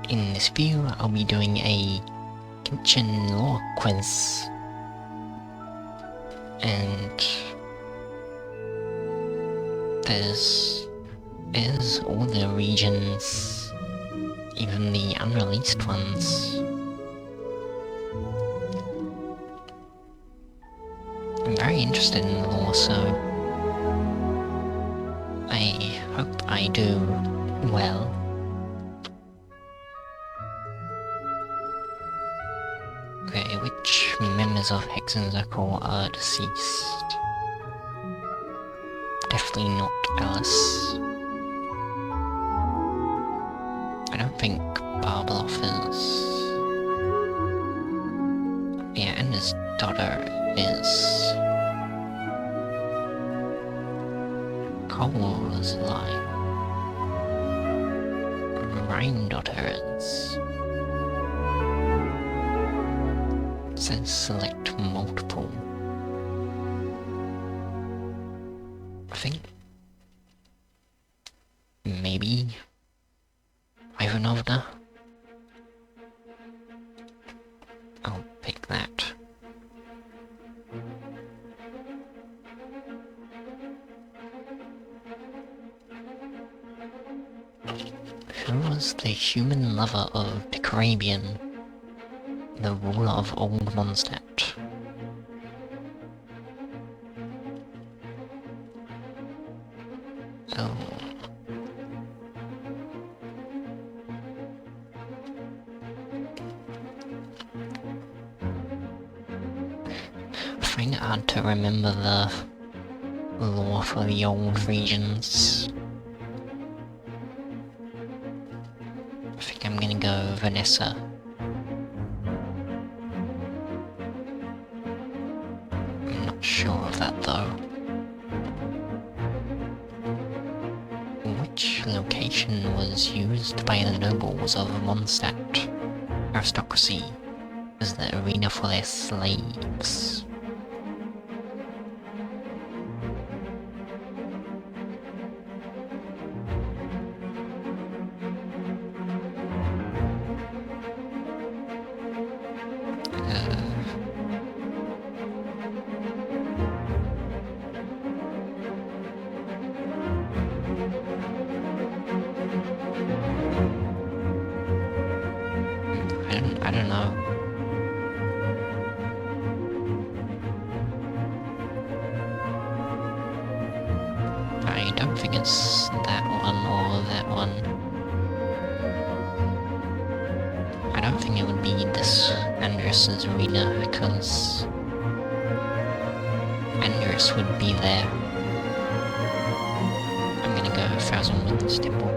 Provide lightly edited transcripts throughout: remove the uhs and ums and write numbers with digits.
In this video, I'll be doing a Genshin lore quiz. And there's all the regions, even the unreleased ones. I'm very interested in the lore, so I hope I do well. Okay, which members of Hexen Circle are deceased? Definitely not Alice. I don't think Barbeloff is. Yeah, and his daughter is. Cole is alive. Ryan daughter is. It says select multiple. I think maybe Ivanovna. I'll pick that. Who was the human lover of Decarabian, the ruler of Old Mondstadt? Oh. I find it hard to remember the lore for the old regions. I think I'm gonna go Vanessa. I'm not sure of that though. Which location was used by the nobles of Mondstadt aristocracy as the arena for their slaves? I don't know. I don't think it's that one or that one. I don't think it would be this Andrus's arena because Andrus would be there. I'm gonna go Thousand Winds Temple.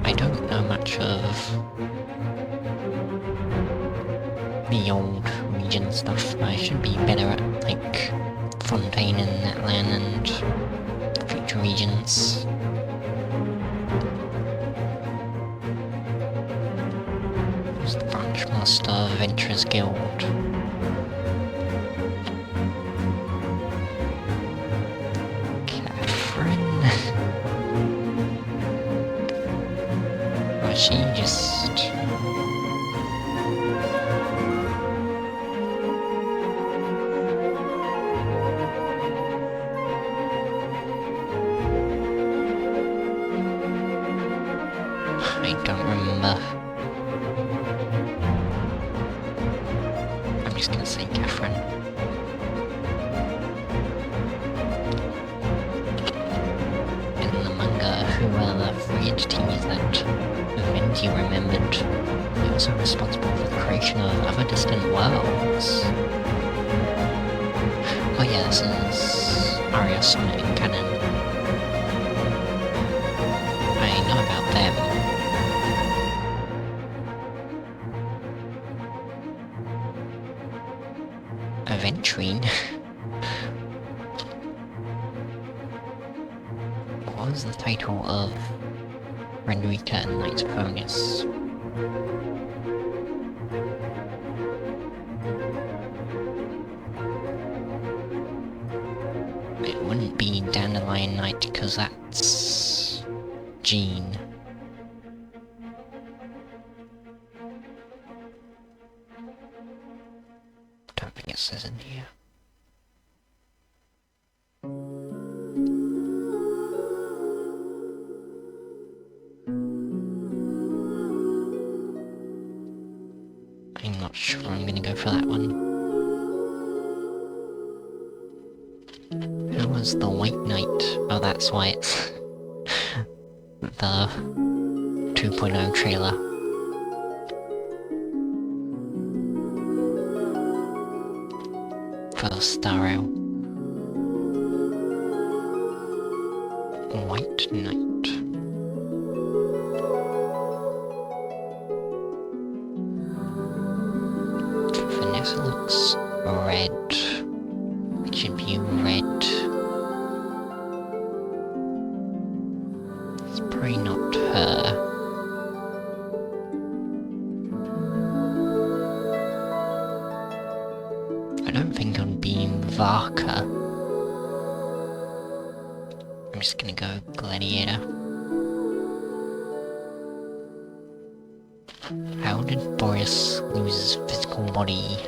I don't know much of the old region stuff. I should be better at, like, Fontaine and Atlan and future regions. Who's the branch master of Venturers Guild? Catherine? Or she just... I don't remember. I'm just gonna say Catherine. In the manga, who are the three entities that Venti remembered? They were also responsible for the creation of other distant worlds. Oh yeah, this is Aria Sonic canon. I know about them. Aventurine. What was the title of Rendrika and Knights of Honus? It wouldn't be Dandelion Green Knight, because that's Jean. Don't think it says in here. I'm not sure I'm gonna go for that one. Who was the White Knight? Oh, that's why it's the 2.0 trailer. For the Starro. White Knight. Vanessa looks red. It should be red. It's probably not her. I don't think it would be Varka. I'm just gonna go Gladiator. How did Boris lose his physical body?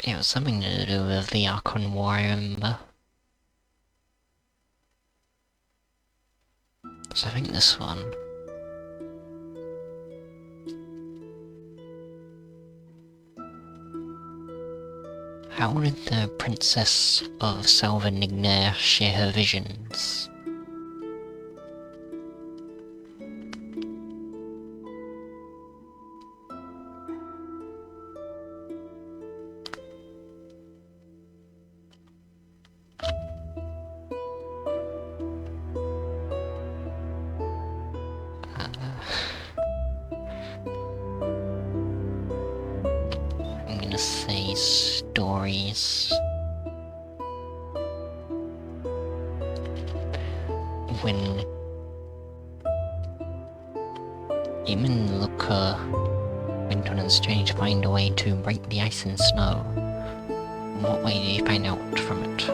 It was something to do with the Archon War, I remember. So I think this one. How did the Princess of Salva-Nigner share her visions? I'm gonna say stories. When Eamon Looker went on his journey to find a way to break the ice and snow, what way did he find out from it?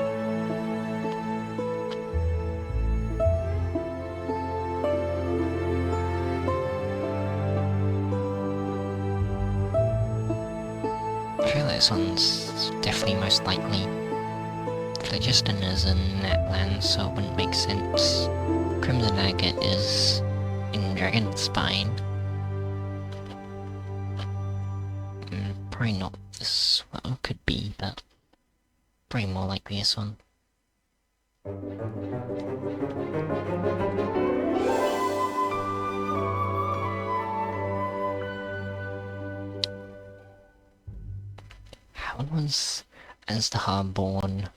I feel like this one's definitely most likely. Phlogiston is in Natland, so it wouldn't make sense. Crimson Agate is in Dragonspine. Probably not this one, could be, but probably more likely this one. How was Aztahar born?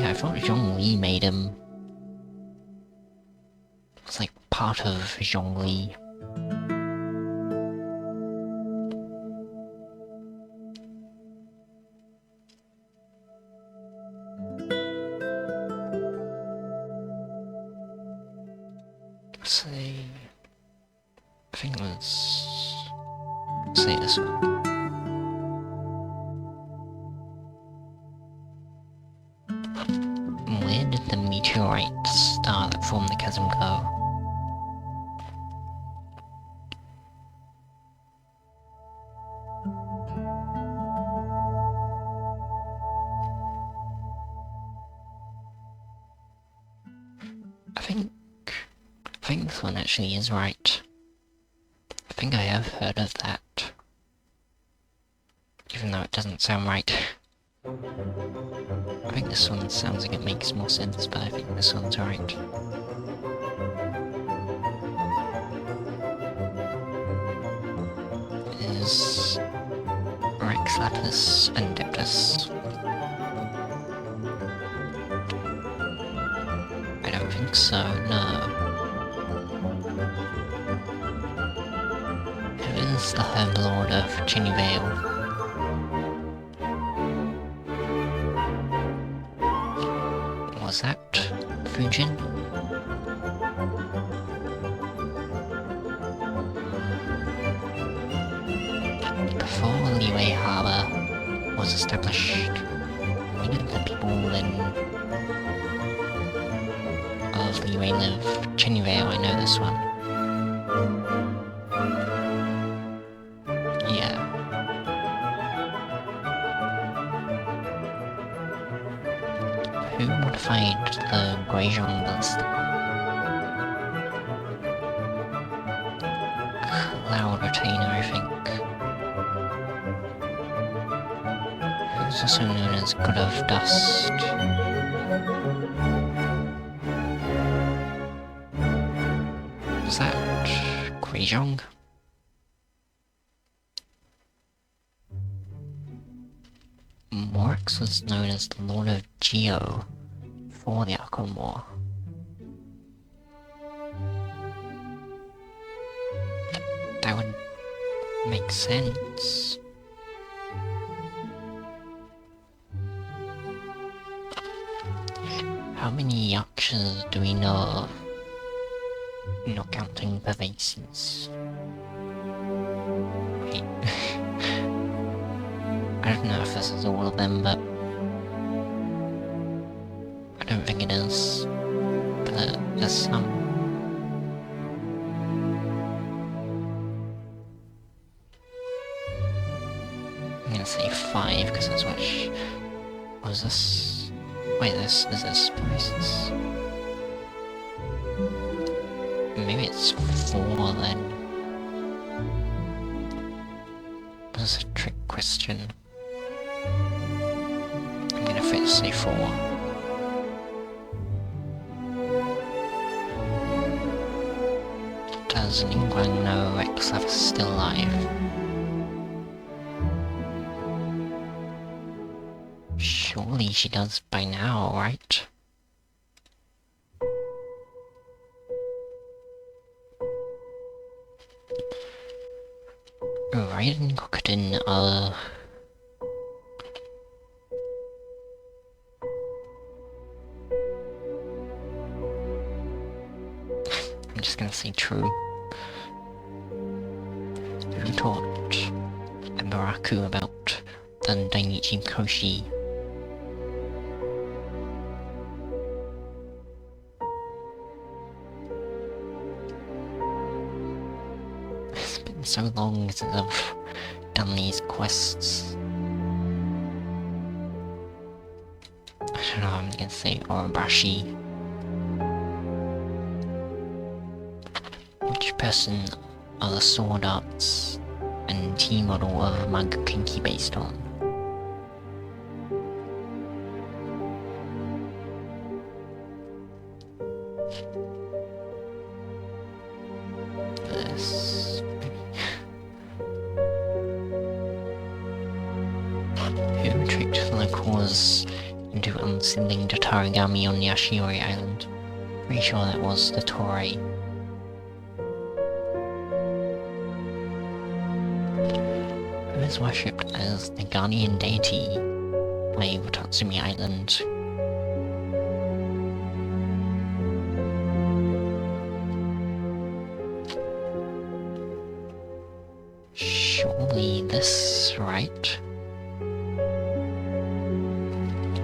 I thought Zhongli made him. It's like part of Zhongli. Say, I think let's say this one. Where did the meteorite star that formed the chasm go? I think this one actually is right. I think I have heard of that. Even though it doesn't sound right. I think this one sounds like it makes more sense, but I think this one's right. Is Rex Lapis and Deptus? I don't think so, no. Who is the Herb Lord of Chinny Vale? was that Fujin? Before Liyue Harbor was established, many of the people of Liyue live. Chenivale, I know this one. Yeah. Who modified the Guizhong ballista? Cloud Retainer, I think. Who's also known as God of Dust. Was that Guizhong? Morix was known as the Lord of Geo before the Archon War. That would make sense. How many Yakshas do we know of? Not counting Pervases. Wait. I don't know if this is all of them, but I don't think it is. But there's some. I'm gonna say 5 because that's which was this. Wait, this is this prices. Maybe it's 4 then. That's a trick question. I'm gonna say 4. Does Ningguang know Rexlav is still alive? Surely she does by now, right? Raiden Kokiden, I'm just gonna say true. Who taught Embaraku about the Dainichi Koshi? It's been so long since I've done these quests. I don't know, I'm gonna say Orabashi. Which person are the sword arts and T-model of Magakinki based on? This... Who tricked the locals into unsealing the Tarigami on Yashiori Island? Pretty sure that was the Toray. Who is worshipped as the guardian deity by Watatsumi Island? Surely this, right?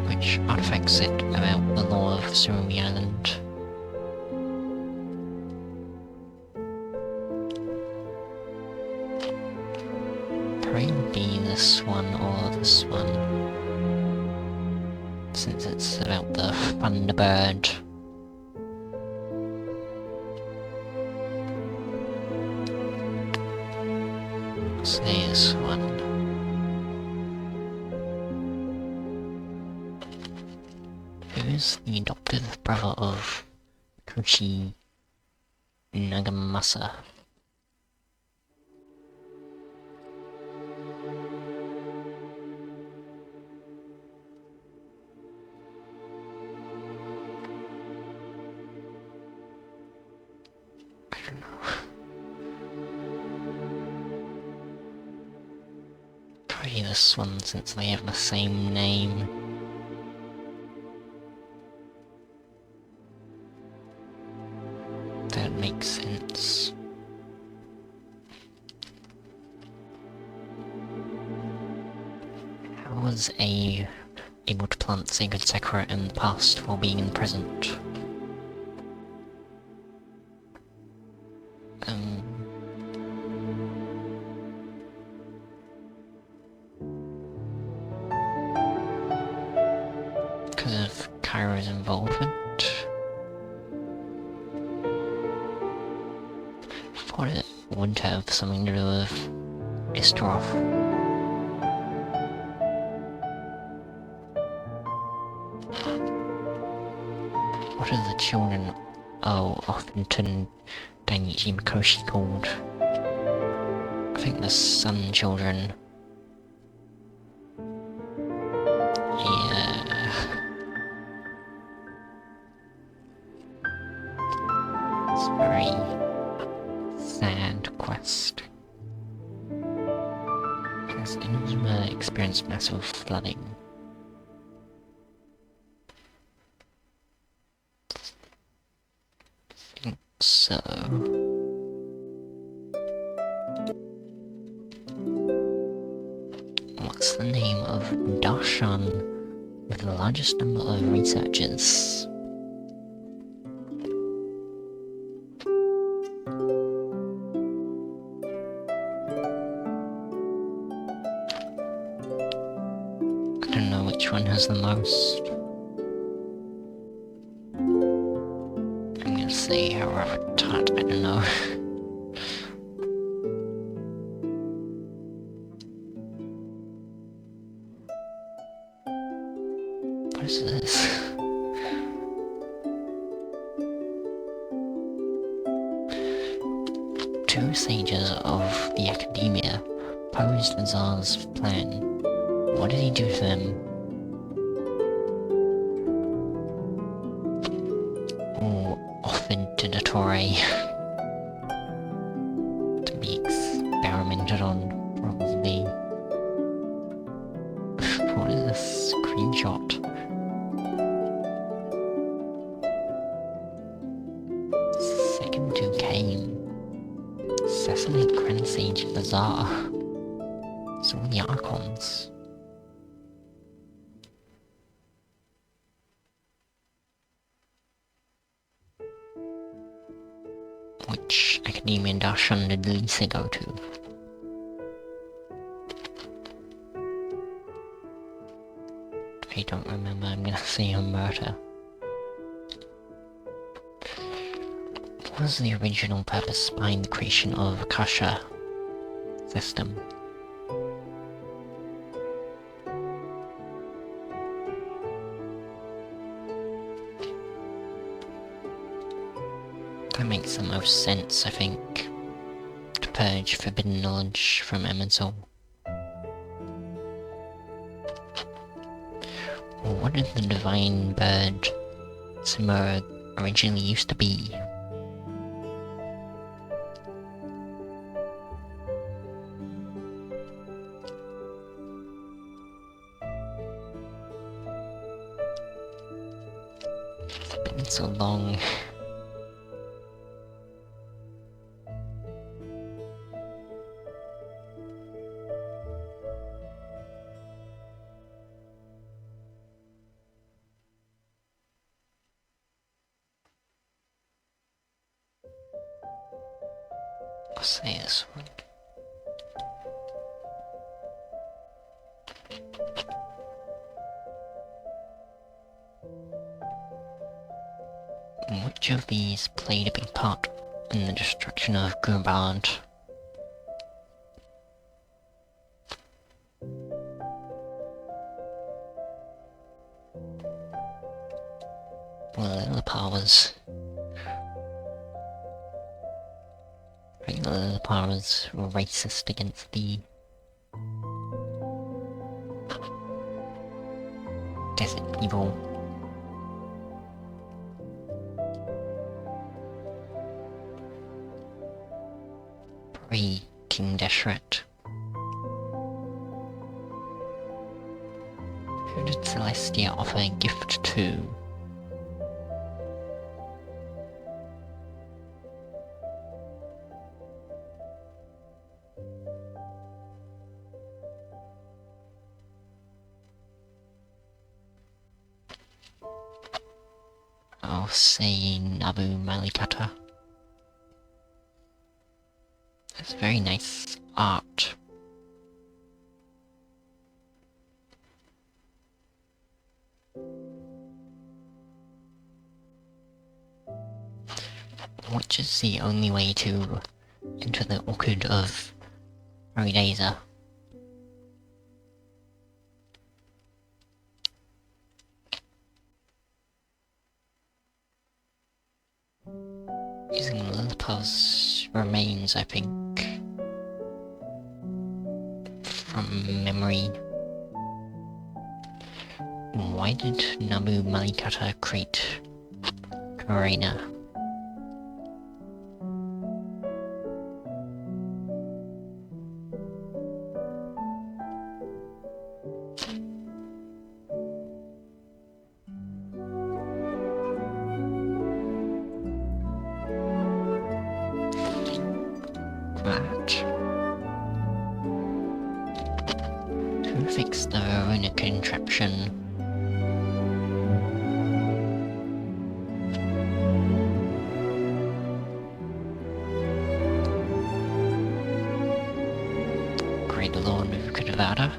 Which artifact said about the law of Surumi Island? Probably be this one or this one, since it's about the Thunderbird. Say this one. Who's the adopted brother of Koshi Nagamasa? I don't know. Probably this one, since they have the same name. This was able to plant sacred sakura in the past while being in the present. Because of Kairo's involvement. I thought it would have something to do with Istroff. What are the children of Hinton Dainichi Mikoshi called? I think the Sun Children. Yeah. It's a very sad quest. Because Inazuma experienced massive flooding. So... what's the name of Darshan with the largest number of researchers? I don't know which one has the most. I'm gonna say Haratat, I don't know. What is this? Two sages of the academia opposed Azar's plan. What did he do to them? Or offered to Dottore to be experimented on, probably. What is this screenshot? Second to came. Assassinate Grand Sage Azar. So the Archons. Which Academia Darshan did Lisa go to? I don't remember, I'm gonna say Humberta. What was the original purpose behind the creation of Akasha system? That makes the most sense, I think, to purge forbidden knowledge from Emerald. What did the divine bird Simura originally used to be? It's been so long. I'll say this one. Which of these played a big part in the destruction of Gurbard? Well, Lillipar was racist against the desert people. Probably King Deshret. Who did Celestia offer a gift to? I'll say Nabu Malikata. It's very nice art. Which is the only way to enter the orchid of Rhodesia. Using Lilipav's remains, I think. From memory. Why did Nabu Malikata create Karina? To fix the Verona contraption. Great Lord of Kadavada.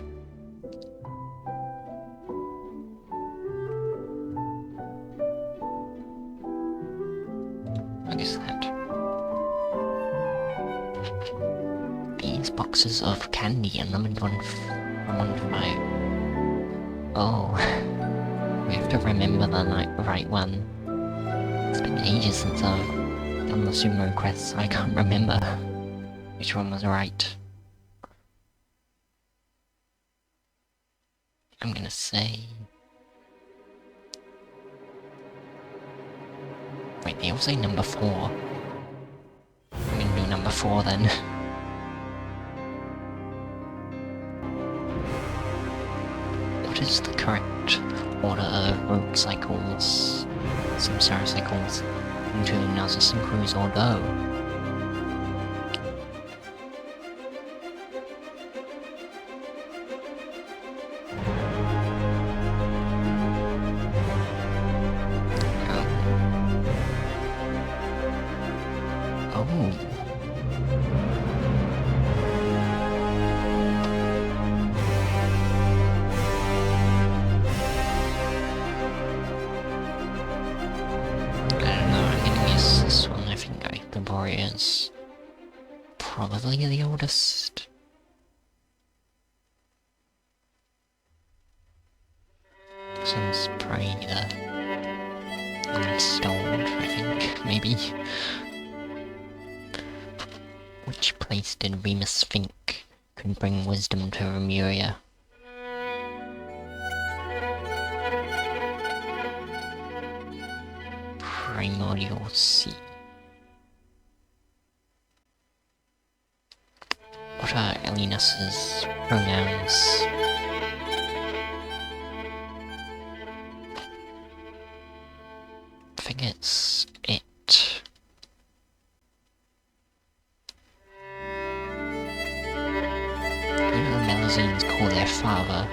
What is that? These boxes of candy are numbered 1 from 1 to 5. Oh, we have to remember the right one. It's been ages since I've done the sumo quest, so I can't remember which one was right. I'm gonna say... Wait, they all say number 4. I'm gonna do number 4 then. What is the correct order of road cycles, samsara cycles, into Narcissus and Cruise or Go? Is probably the oldest. This one's probably the least old, I think, maybe. Which place did Remus think could bring wisdom to Remuria? Primordial Sea. What are Elinus's pronouns? I think it's it. Who do the Melusines call their father?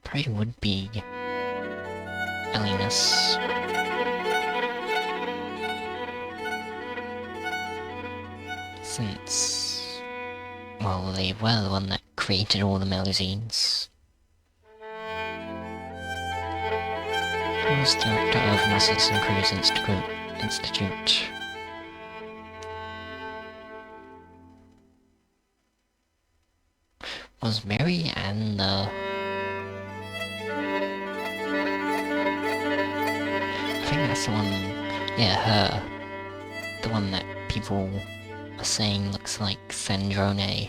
Probably would be Elinus. Since, well, they were the one that created all the Melusines. Who was director of Narcissus and Cruise Institute? Was Mary Ann the... I think that's the one... yeah, her. The one that people are saying looks like Sandrone.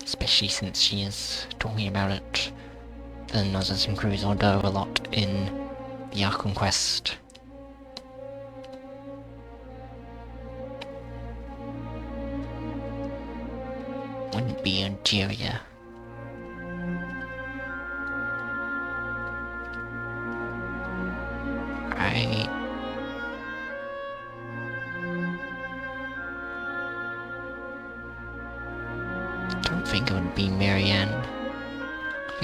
Especially since she is talking about it, the Narcissus and Cruise Ordo, a lot in the Archon Quest. Wouldn't be Algeria. Right.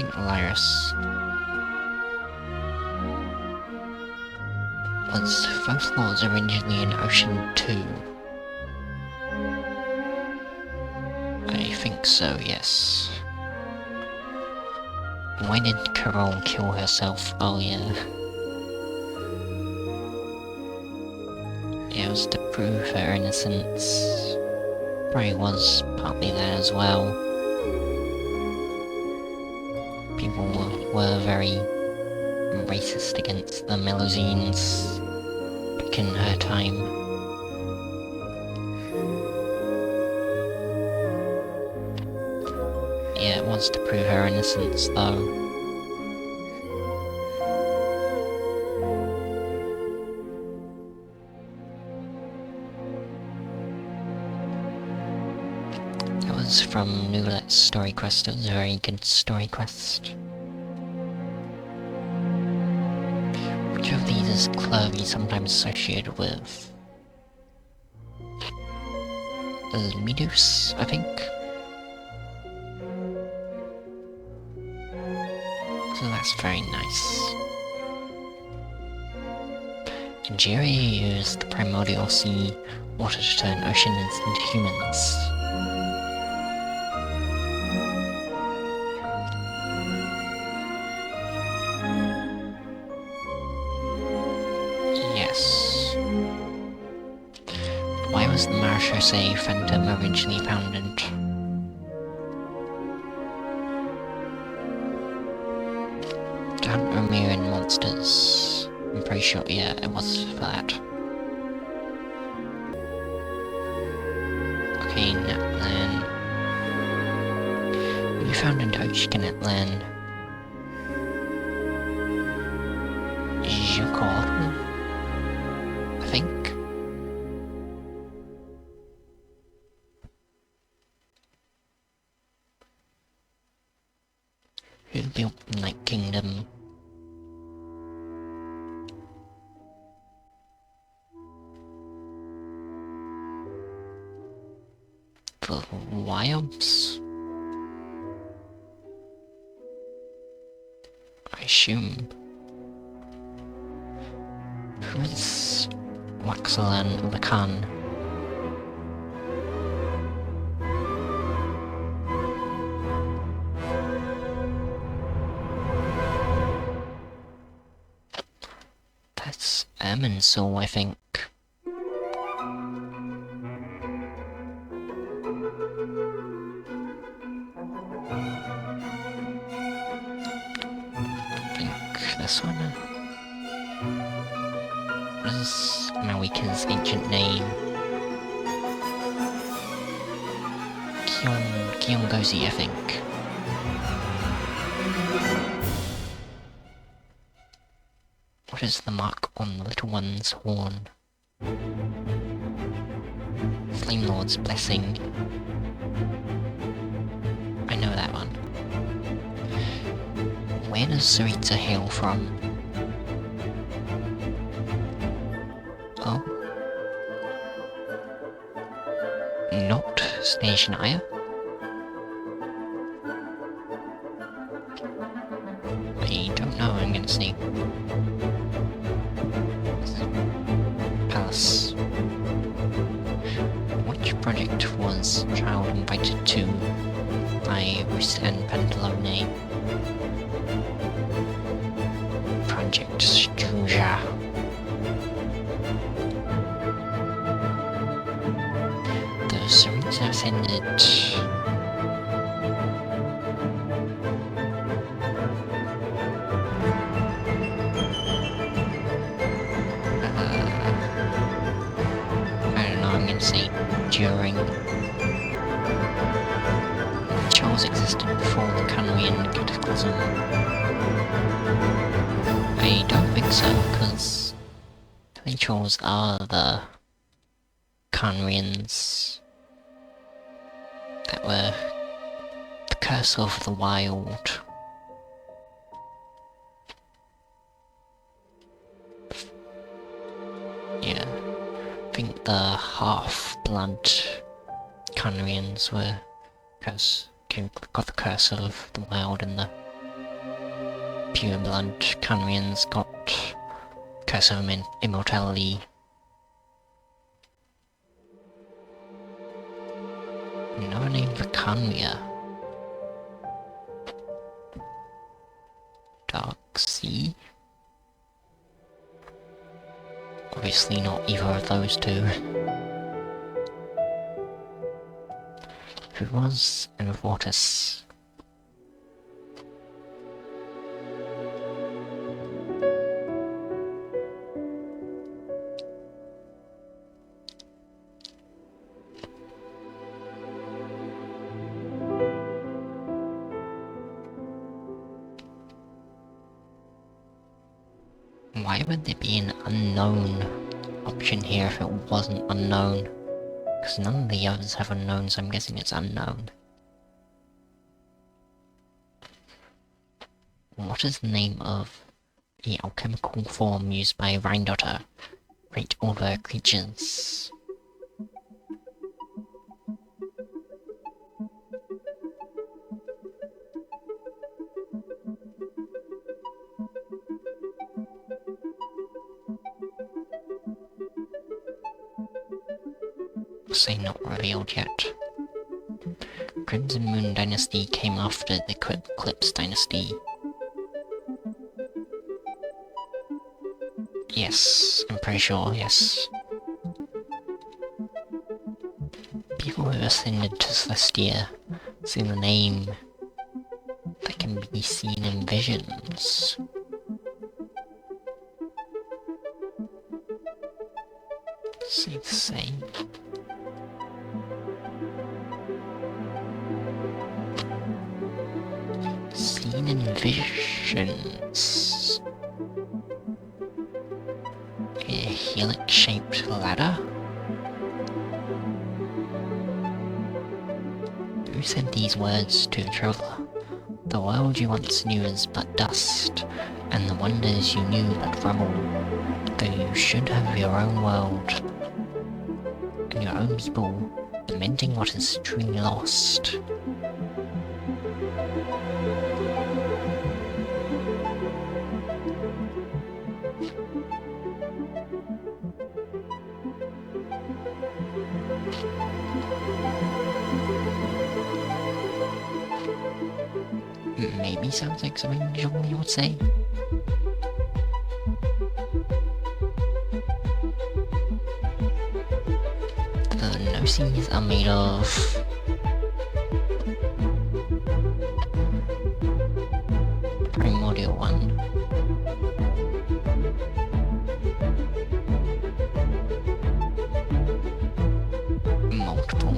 St. Elias was both lords originally in Ocean 2? I think so, yes. Why did Carol kill herself? Oh yeah. It was to prove her innocence. Probably was partly that as well. People were very racist against the Melusines back in her time. Yeah, it was to prove her innocence though. That was from Nulet's story quest. It was a very good story quest. Which of these is Clervy sometimes associated with? Medus, I think? So that's very nice. And Jiri used the primordial sea water to turn oceans into humans. Yes. Why was the Marechaussee Phantom originally founded? To hunt Romerian monsters. I'm pretty sure, yeah, it was for that. Okay, Netland. We found in Tochka Netland. Jukor, I think. Who built Night Kingdom? The Wilds? I assume. Who is Waxalan the Khan? That's Erminsul, I think. This one? What is Mawika's ancient name? Kiongozi, I think. What is the mark on the little one's horn? Flame Lord's blessing. I know that one. Where does Sarita hail from? Oh. Not Snezhnaya? I don't know, I'm gonna see. Palace. Which project was Child invited to by Rus and Pantalone? Project Struja. The Sarita ascended. I don't know, I'm gonna say during. Charles existed before the Canrian Cataclysm. I don't think so, because Trolls are the Canrians that were the curse of the wild. Yeah, I think the half-blood Canrians were got the curse of the wild in the pure blood. Canrian's got Curse of Immortality. Another name for Canria. Dark Sea? Obviously not either of those two. Who was in Vortis? Why would there be an unknown option here if it wasn't unknown? Because none of the others have unknown, so I'm guessing it's unknown. What is the name of the alchemical form used by Rheindotter? Great Order creatures. Say not revealed yet. Crimson Moon Dynasty came after the Eclipse Dynasty. Yes, I'm pretty sure, yes. People who ascended to Celestia see the name that can be seen in visions. Safe to say. Seen in visions. A helix-shaped ladder? Who said these words to the traveller? The world you once knew is but dust, and the wonders you knew but rubble, though you should have your own world, and your own people, lamenting what is truly lost. Maybe sounds like something Jolie would say. The Gnosis are made of primordial one. Multiple.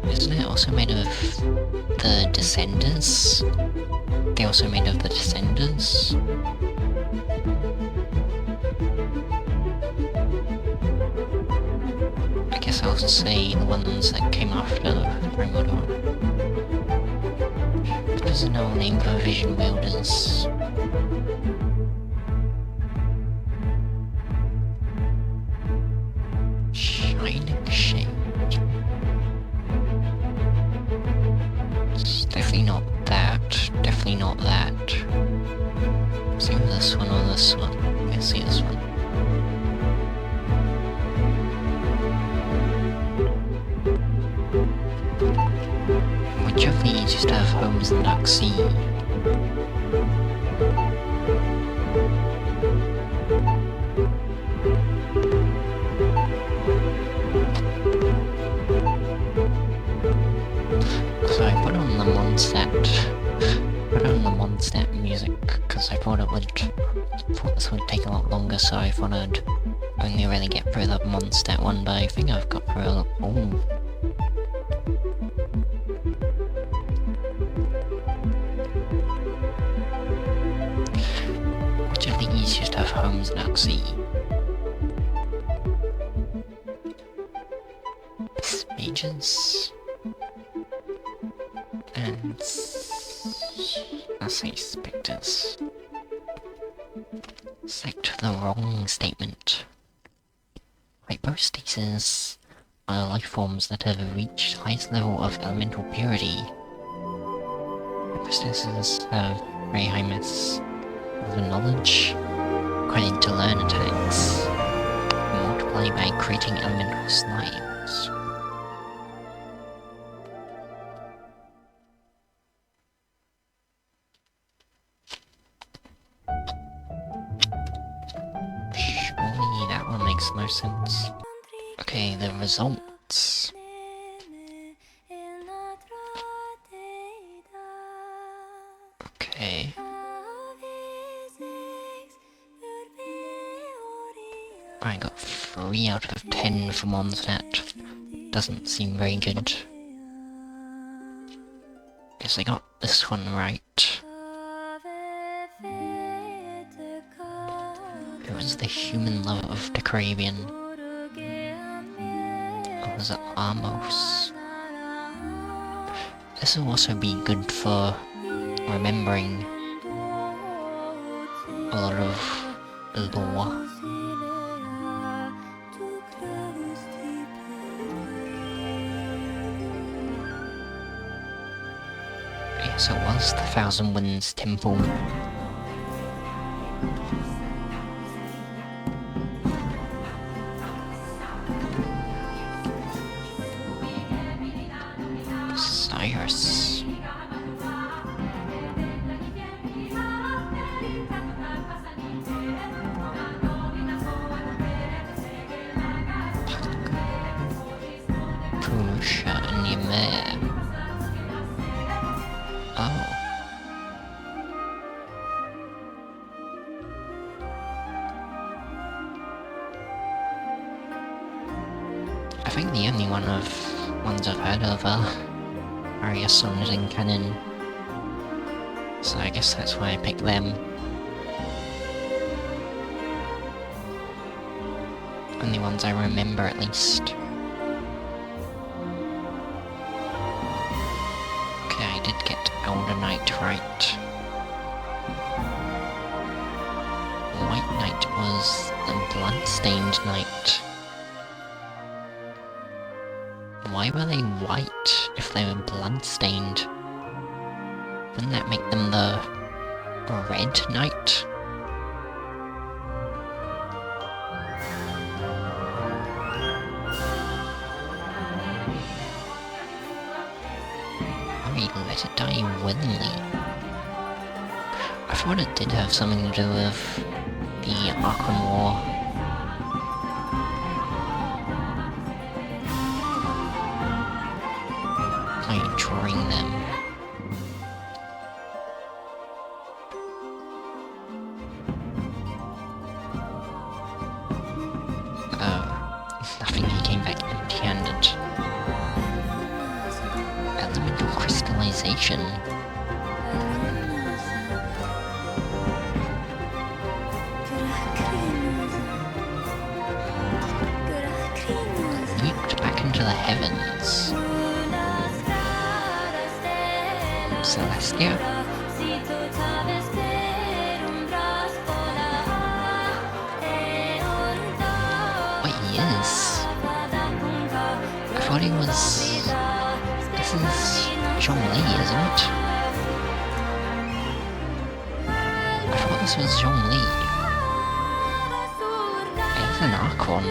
Isn't it also made of the Descenders? They also made of the Descenders? I guess I'll say the ones that came after the Primordial. There's no name for Vision Wielders. Shining Shade. It's definitely not that. Definitely not that. See this one or this one. Let's see this one. Which of these used to have homes in the Dark Sea? So I put on the Mondstadt music because I thought this would take a lot longer, so I thought I'd only really get through the Mondstadt one, but I think I've got through a Which of these used to have homes in Dark Sea? Mages? And I'll say specters. Select the wrong statement. Hypostasis life forms that have reached highest level of elemental purity. Priestesses have very high mass of knowledge, required to learn attacks, and multiply by creating elemental slimes. Surely that one makes no sense. Okay, the results. Okay. I got 3 out of 10 for Mondstadt. Doesn't seem very good. Guess I got this one right. It was the human lover of the Caribbean. Or was it Amos? This will also be good for remembering a lot of lore. Yes, it was the Thousand Winds Temple. Cyrus. Purusha and Ymir. Oh. I think the only ones I've heard of are Ariasons and Canon. So I guess that's why I picked them. Only ones I remember at least. Okay, I did get Elder Knight right. White Knight was the Bloodstained Knight. Why were they white if they were bloodstained? Wouldn't that make them the Red Knight? Hurry, let it die willingly. I thought it did have something to do with the Archon War. Drawing them. Oh, nothing, he came back empty-handed. Elemental crystallization. Leaped back into the heavens. Celestia? Wait, he is? I thought he was... This is Zhongli, isn't it? I thought this was Zhongli. He's an Archon.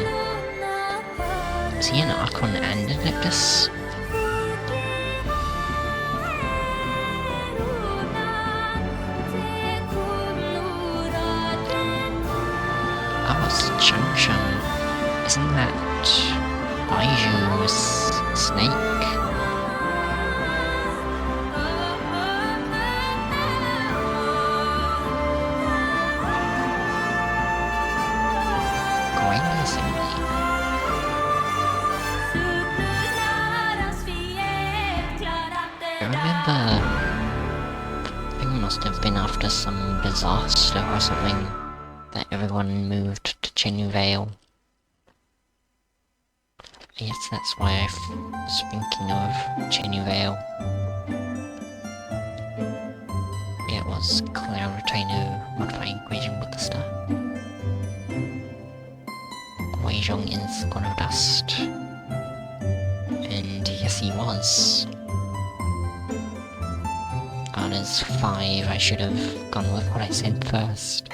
Is he an Archon and an Ecliptus? Junction. Isn't that Baiju's snake? Grain assembly. I remember... I think it must have been after some disaster or something that everyone moved to Chenyu Vale. I guess that's why I was thinking of Chenyu Vale. It was Cloud Retainer modifying equation with the star. Weizhong is God of Dust. is... Oh, there's 5. I should have gone with what I said first.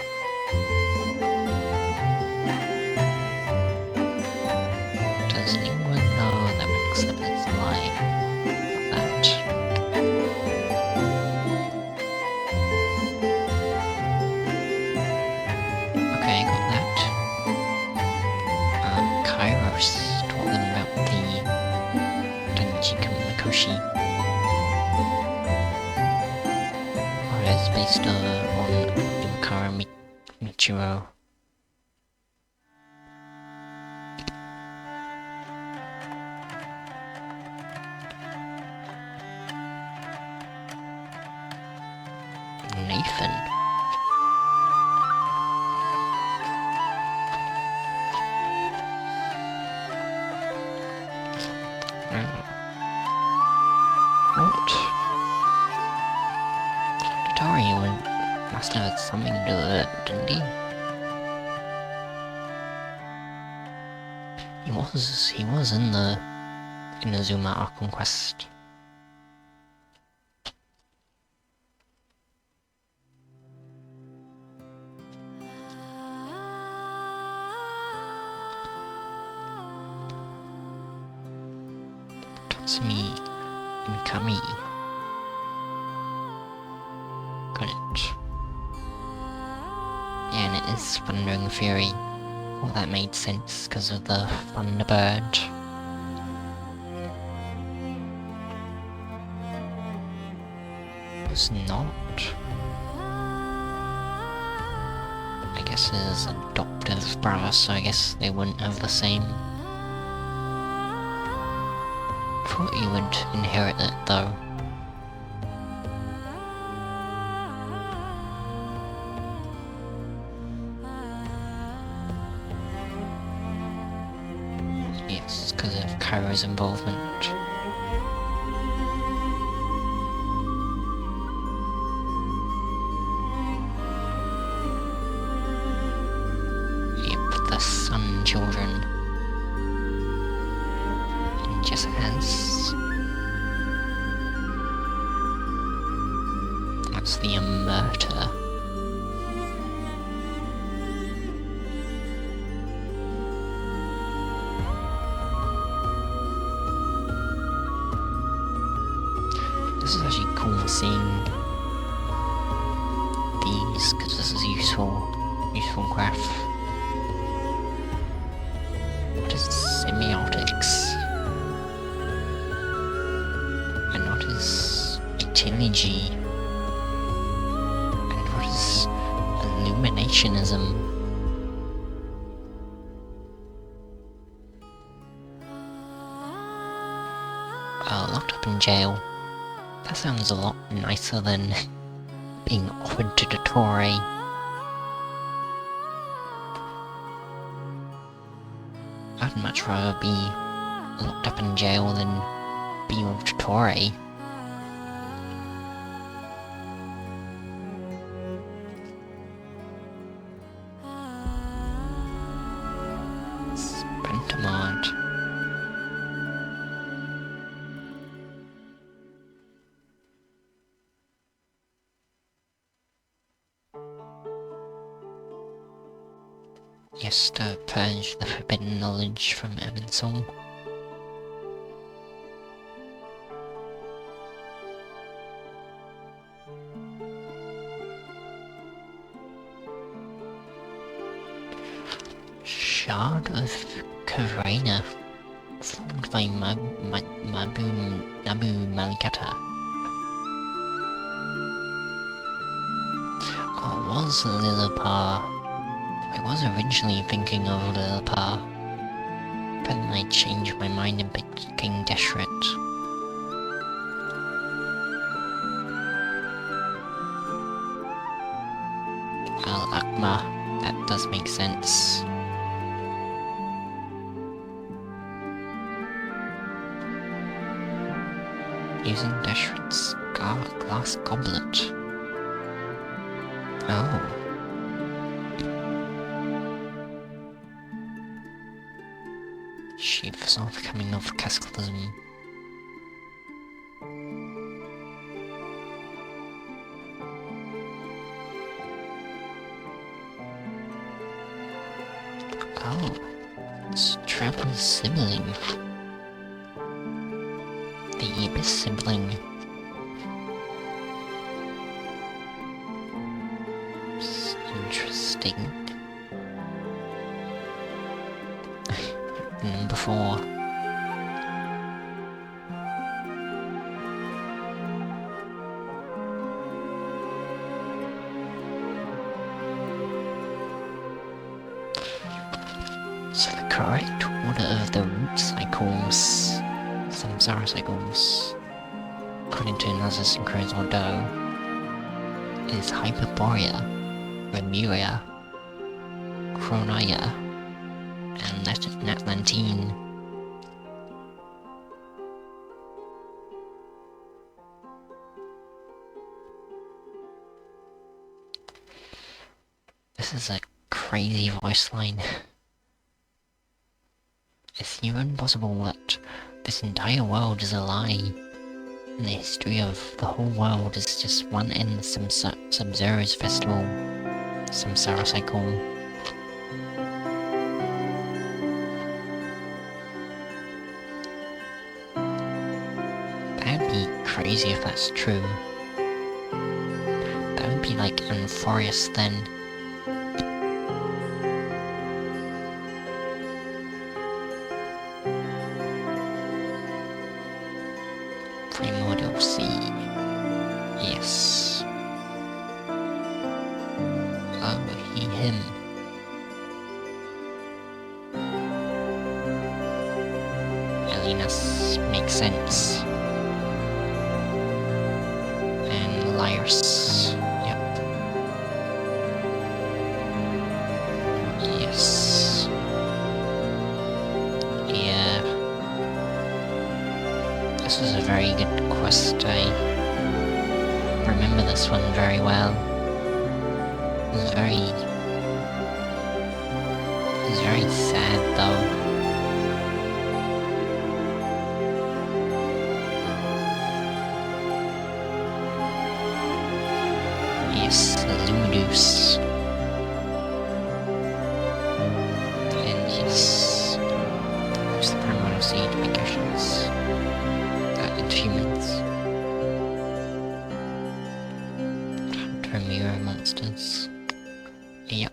Does anyone know that Slip is alive? Got that. Okay, got that. Kairos told them about the Danjiku Mikoshi. Oh, that's based on Yukara Michiro. Nathan. What? Dory must have had something to do with it, didn't he? He was in the Inazuma Archon Quest. Tatsumi Mikami. Got it. Yeah, and it is Thundering Fury. Well, that made sense because of the Thunderbird. Was not. I guess his adoptive brother, so I guess they wouldn't have the same. Thought you would inherit it though. Yes, because of Kairo's involvement. Yep, the Sun Children. And just as... That's the Emerter. This is actually cool seeing these, because this is useful graph. What is semiotics? And what is etiology? And what is illuminationism? Locked up in jail. That sounds a lot nicer than being offered to Dottore. I'd much rather be locked up in jail than be with Dottore. Spentamard. Yes, to purge the forbidden knowledge from Evansong. Shard of Karena, formed by Nabu Malikata. Oh, it was Lillipar. I was originally thinking of Lillipar, but then I changed my mind and became Deshret. Al-Akma, that does make sense. Using Deshret's glass goblet. Oh. Chiefs of coming of Cascalism. Oh, it's Traveler's sibling. The Abyss sibling. It's interesting. Number 4. So the correct order of the root cycles, samsara cycles, according to another synchronous order, is Hyperborea, Remuria, Chronia, and Natlantine. This is a crazy voice line. It's even possible that this entire world is a lie, and the history of the whole world is just one endless Sub-Zero's festival, samsara cycle. That'd be crazy if that's true. That would be like Amphorius then. Primordial Sea. Yes. Oh, he, him. Elinas makes sense. And Lyris. Yep. Yes. Yeah. This was a very good quest. I remember this one very well. It was very sad though. Yes, Lumidus. And yes, use the primordial seed to make oceans. Into humans. Hunter mirror monsters. Yep.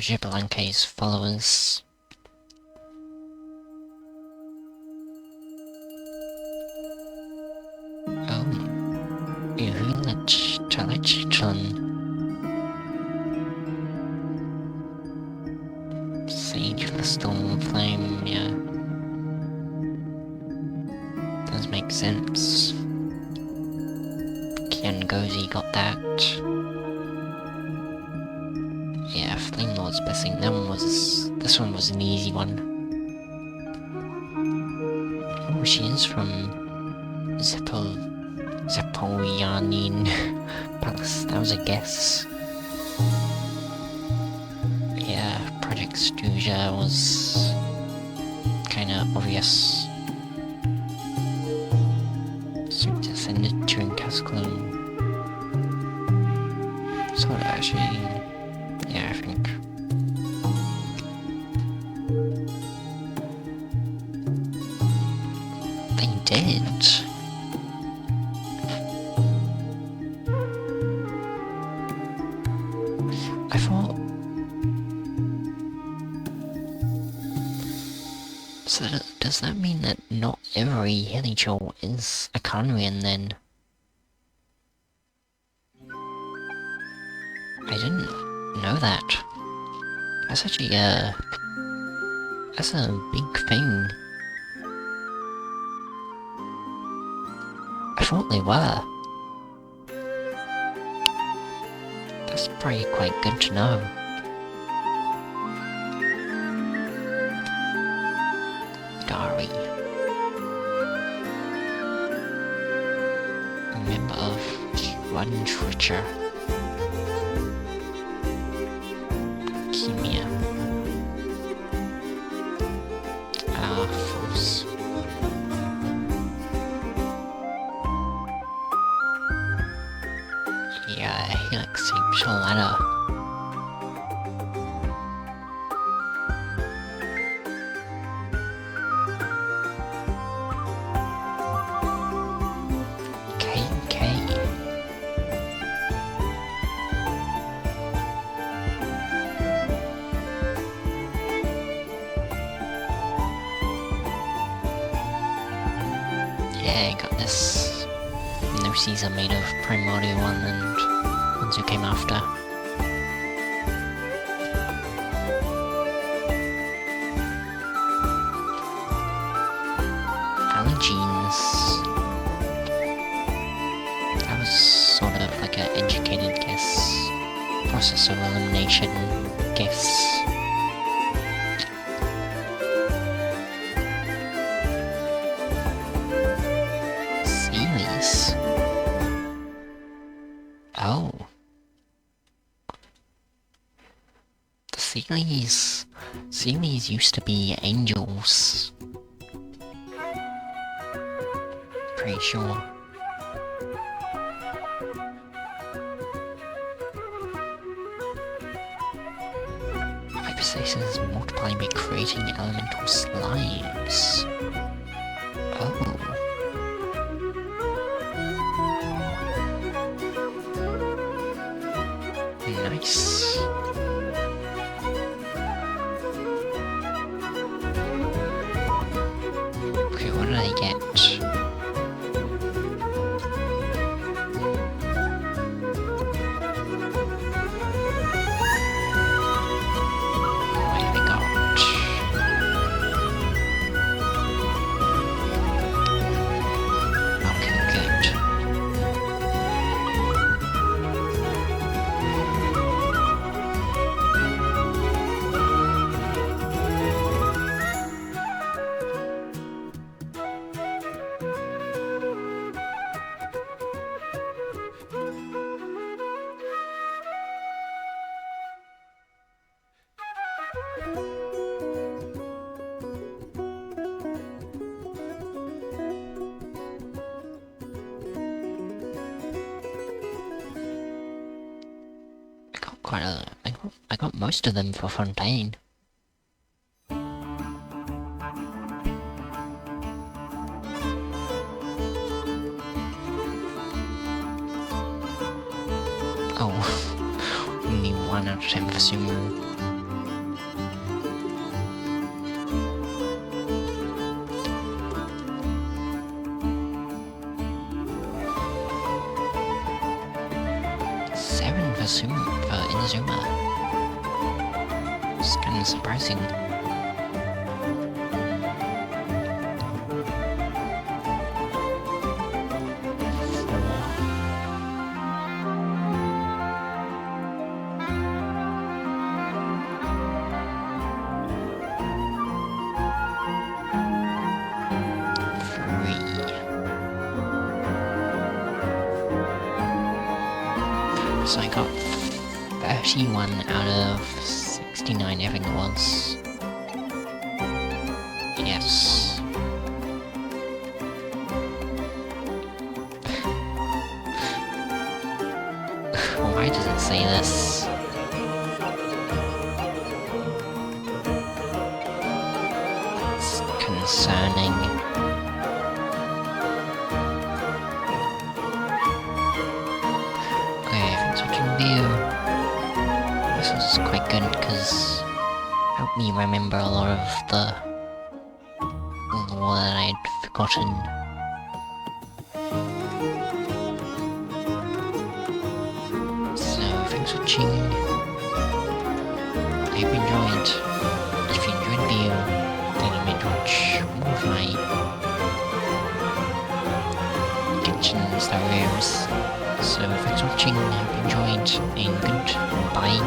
Gibelanke's followers. Sage of the Storm Flame, yeah. Does make sense. Kiangozi got that. Yeah, Flame Lord's Blessing, this one was an easy one. Oh, she is from Zapoyanin Palace, that was a guess. Yeah, Project Stuja was kinda obvious. So descended during Casclone. So actually, yeah, I think. They did. I thought... So does that mean that not every Hilichurl is a Conrian then? I didn't know that. That's actually that's a big thing. I thought they were. That's probably quite good to know. Dari. A member of one Twitcher. Kimia. False. Yeah, Helix-shaped ladder. Yeah, got this. Noces are made of primordial one and ones who came after. Allergenes. That was sort of like an educated guess. Process of elimination guess. Oh. The Sealies used to be angels. Pretty sure. Hyperstasis multiply by creating elemental slimes. Oh. Nice. Okay, what did I get? What have I got? Okay, good. I got most of them for Fontaine. Oh, only 1 out of 10 for Sumo. For Inazuma. It's kind of surprising. So I got 31 out of 69, I think it was. Yes. Why does it say this? It's concerning. This is quite good because it helped me remember a lot of the lore that I'd forgotten. So thanks for watching. I hope you enjoyed. If you enjoyed the video, then you may watch more of my Genshin style videos. So thanks for watching, I hope you enjoyed, and goodbye.